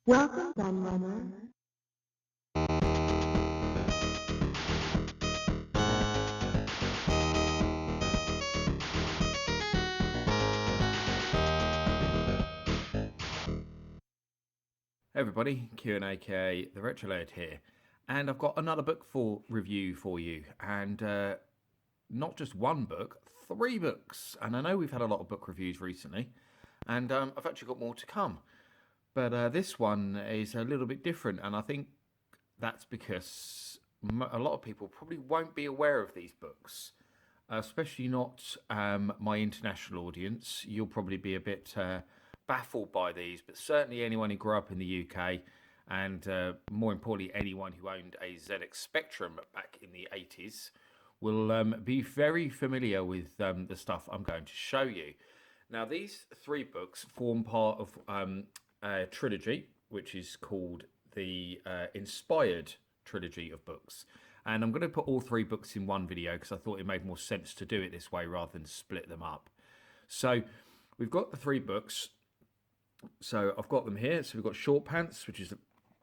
Welcome, Gunrunner. Hey everybody, Q and aka the Retro Laird here, and I've got another book for review for you, and not just one book, three books. And I know we've had a lot of book reviews recently, and I've actually got more to come. But this one is a little bit different, and I think that's because a lot of people probably won't be aware of these books, especially not my international audience. You'll probably be a bit baffled by these, but certainly anyone who grew up in the UK and more importantly, anyone who owned a ZX Spectrum back in the 80s will be very familiar with the stuff I'm going to show you. Now, these three books form part of a trilogy, which is called the Inspired Trilogy of books. And I'm going to put all three books in one video because I thought it made more sense to do it this way rather than split them up. So we've got the three books. So I've got them here. So we've got Short Pants, which is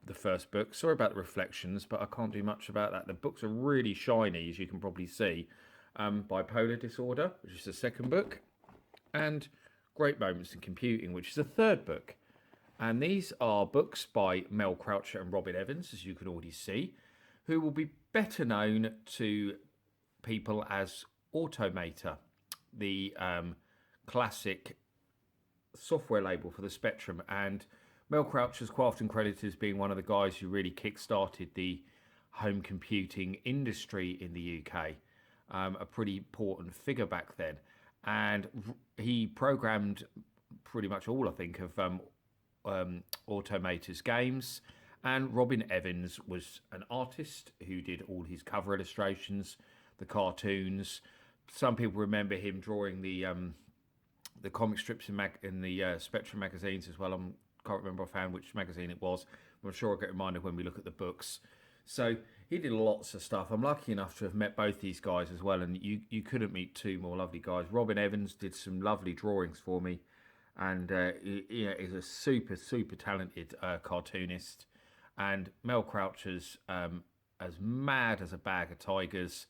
the first book. Sorry about the reflections, but I can't do much about that. The books are really shiny, as you can probably see. Bipolar Disorder, which is the second book. And Great Moments in Computing, which is the third book. And these are books by Mel Croucher and Robin Evans, as you can already see, who will be better known to people as Automator, the classic software label for the Spectrum. And Mel Croucher's quite often credited as being one of the guys who really kick-started the home computing industry in the UK, a pretty important figure back then. And he programmed pretty much all, I think, of Automator's games. And Robin Evans was an artist who did all his cover illustrations, the cartoons. Some people remember him drawing the comic strips in the Spectrum magazines as well. I can't remember offhand which magazine it was, but I'm sure I'll get reminded when we look at the books. So he did lots of stuff. I'm lucky enough to have met both these guys as well, and you couldn't meet two more lovely guys. Robin Evans did some lovely drawings for me, and he is a super talented cartoonist. And Mel Croucher's as mad as a bag of tigers,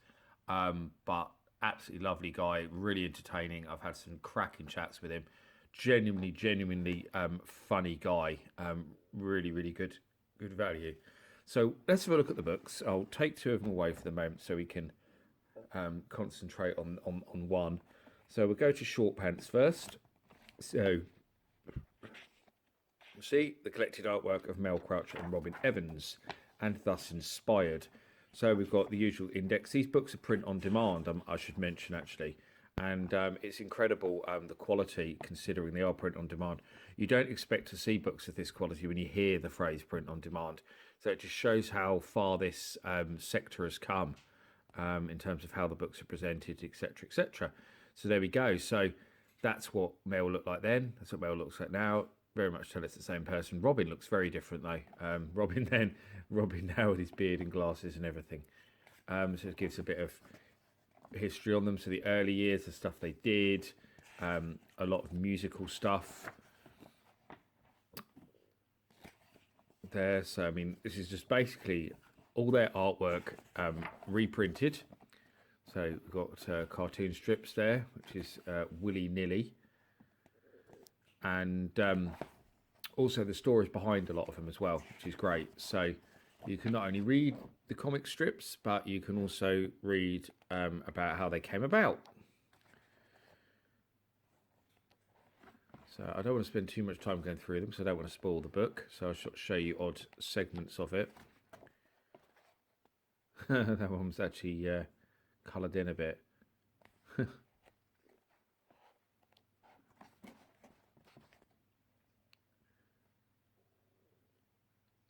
but absolutely lovely guy, really entertaining. I've had some cracking chats with him. Genuinely funny guy. Really good value. So let's have a look at the books. I'll take two of them away for the moment so we can concentrate on one. So we'll go to Short Pants first. So see the collected artwork of Mel Croucher and Robin Evans, and thus inspired. So we've got the usual index. These books are print on demand, I should mention actually. And it's incredible the quality considering they are print on demand. You don't expect to see books of this quality when you hear the phrase print on demand. So it just shows how far this sector has come in terms of how the books are presented, etc. So there we go. So that's what Mel looked like then. That's what Mel looks like now. Very much tell it's the same person. Robin looks very different though. Robin now with his beard and glasses and everything. So it gives a bit of history on them. So the early years, the stuff they did, a lot of musical stuff there. So I mean, this is just basically all their artwork reprinted. So we've got cartoon strips there, which is willy nilly, and also the stories behind a lot of them as well, which is great. So you can not only read the comic strips, but you can also read about how they came about. So I don't want to spend too much time going through them, so I don't want to spoil the book. So I'll show you odd segments of it. That one was actually coloured in a bit.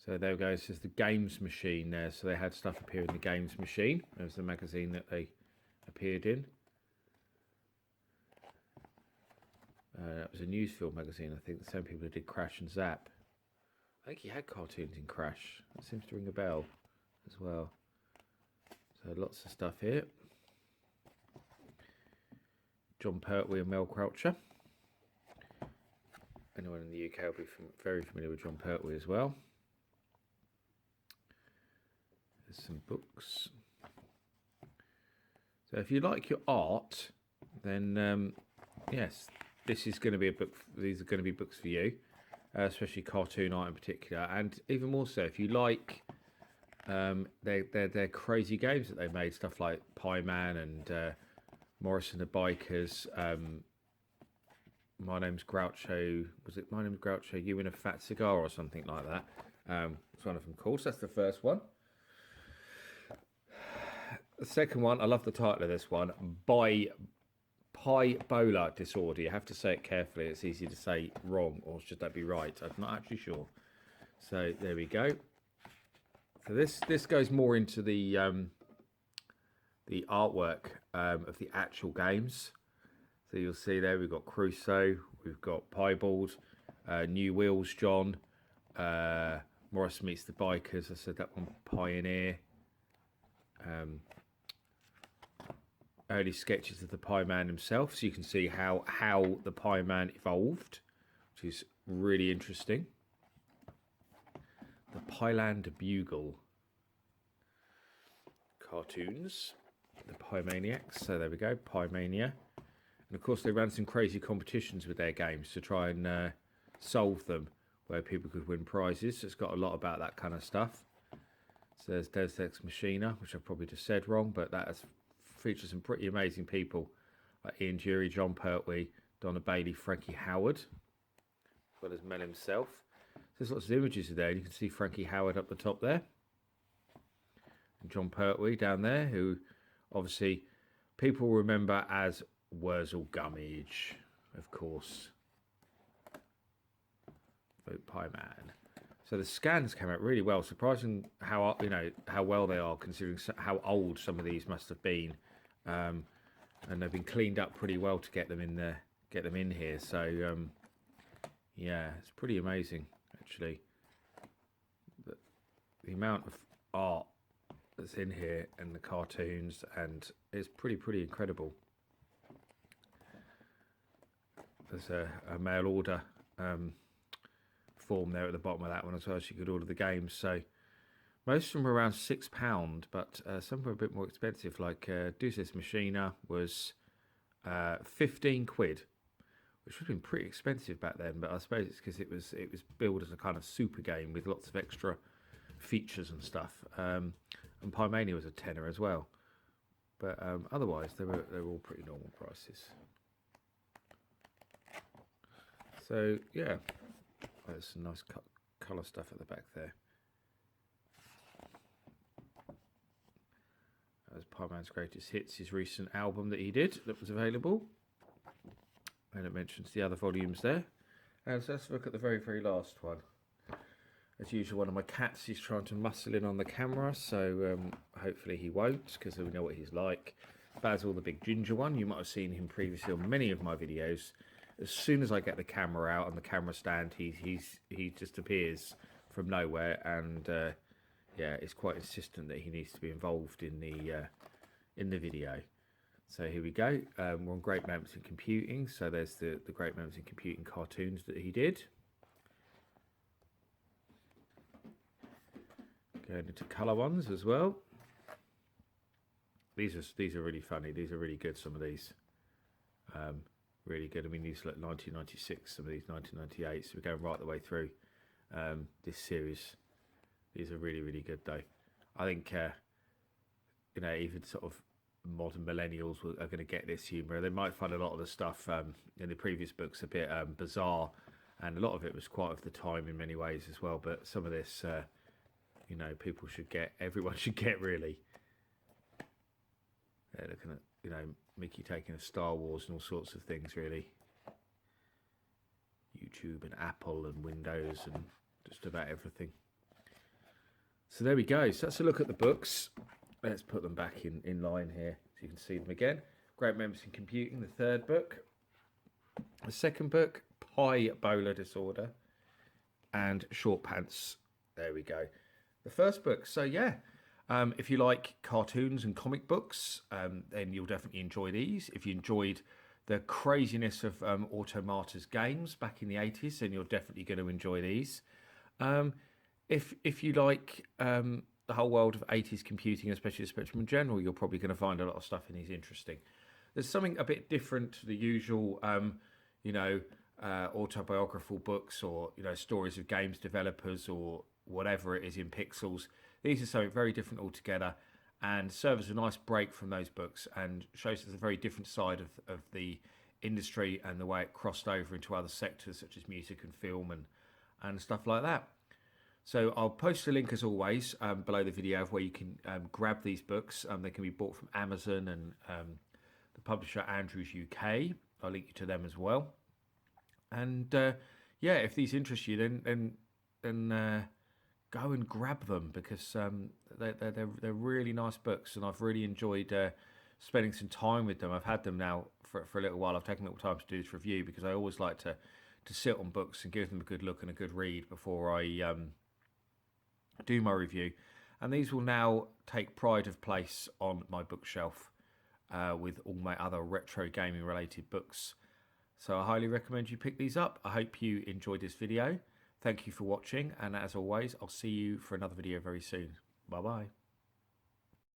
So there we go. This is the Games Machine there. So they had stuff appear in the Games Machine. That was the magazine that they appeared in. That was a Newsfield magazine, I think. The same people who did Crash and Zap. I think he had cartoons in Crash. That seems to ring a bell as well. So lots of stuff here. John Pertwee and Mel Croucher. anyone in the UK will be very familiar with John Pertwee as well. There's some books. So if you like your art, then yes, this is going to be a book. These are going to be books for you, especially cartoon art in particular, and even more so if you like their crazy games that they made, stuff like Pi-Man and Morris and the Bikers. My name's Groucho. Was it My Name's Groucho? You in a Fat Cigar or something like that? It's one of them called. So that's the first one. The second one, I love the title of this one, Pi-bolar disorder. You have to say it carefully. It's easy to say wrong, or should that be right? I'm not actually sure. So there we go. So this goes more into the artwork of the actual games. So you'll see there we've got Crusoe, we've got Piebald, New Wheels John, Morris Meets the Bikers. I said that one, Pi-in-ere. Early sketches of the Pi-Man himself, so you can see how the Pi-Man evolved, which is really interesting. The Pyland Bugle cartoons, the Pi-maniacs. So there we go, Pi-mania. And of course they ran some crazy competitions with their games to try and solve them, where people could win prizes. So it's got a lot about that kind of stuff. So there's Deus Ex Machina, which I've probably just said wrong, but that features some pretty amazing people like Ian Dury, John Pertwee, Donna Bailey, Frankie Howard, as well as Mel himself. So there's lots of images there. You can see Frankie Howard up the top there, and John Pertwee down there, who obviously people remember as Wurzel Gummidge, of course. Vote Pi-Man. So the scans came out really well. Surprising how well they are, considering how old some of these must have been, and they've been cleaned up pretty well to get them in there, get them in here. So yeah, it's pretty amazing actually. But the amount of art that's in here and the cartoons, and it's pretty incredible. There's a mail order form there at the bottom of that one as well, so you could order the games. So most of them were around £6, but some were a bit more expensive, like Deus Ex Machina was 15 quid, which would have been pretty expensive back then, but I suppose it's because it was billed as a kind of super game with lots of extra features and stuff. And Pi-mania was a tenner as well, but otherwise they were all pretty normal prices. So yeah, there's some nice colour stuff at the back there. As Pi-Man's Greatest Hits, his recent album that he did that was available, and it mentions the other volumes there. And so let's look at the very last one. As usual, one of my cats is trying to muscle in on the camera, so hopefully he won't, because we know what he's like. Basil, the big ginger one, you might have seen him previously on many of my videos. As soon as I get the camera out on the camera stand, he just appears from nowhere, and yeah, it's quite insistent that he needs to be involved in the video. So here we go. We're on Great Moments in Computing. So there's the Great Moments in Computing cartoons that he did. Going into colour ones as well. These are really funny. These are really good. Some of these. Really good. I mean, these are like 1996, some of these 1998, so we're going right the way through this series. These are really good though. I think even sort of modern millennials are going to get this humour. They might find a lot of the stuff in the previous books a bit bizarre, and a lot of it was quite of the time in many ways as well, but some of this people should get, everyone should get really. Looking at Mickey taking a Star Wars and all sorts of things, really. YouTube and Apple and Windows and just about everything. So there we go. So that's a look at the books. Let's put them back in line here so you can see them again. Great Moments in Computing, the third book. The second book, Pi-bolar Disorder, and Short Pants. There we go. The first book. So yeah. If you like cartoons and comic books, then you'll definitely enjoy these. If you enjoyed the craziness of Automator's games back in the 80s, then you're definitely going to enjoy these. Um, if you like the whole world of 80s computing, especially the Spectrum in general, you're probably going to find a lot of stuff in these interesting. There's something a bit different to the usual, you know, autobiographical books or stories of games developers or whatever it is in pixels. These are something very different altogether, and serves as a nice break from those books and shows us a very different side of the industry and the way it crossed over into other sectors such as music and film and stuff like that. So I'll post a link as always below the video of where you can grab these books. They can be bought from Amazon and the publisher Andrews UK. I'll link you to them as well. And yeah, if these interest you, then go and grab them, because they're really nice books, and I've really enjoyed spending some time with them. I've had them now for a little while. I've taken a little time to do this review because I always like to sit on books and give them a good look and a good read before I do my review. And these will now take pride of place on my bookshelf with all my other retro gaming related books. So I highly recommend you pick these up. I hope you enjoyed this video. Thank you for watching, and as always, I'll see you for another video very soon. Bye bye.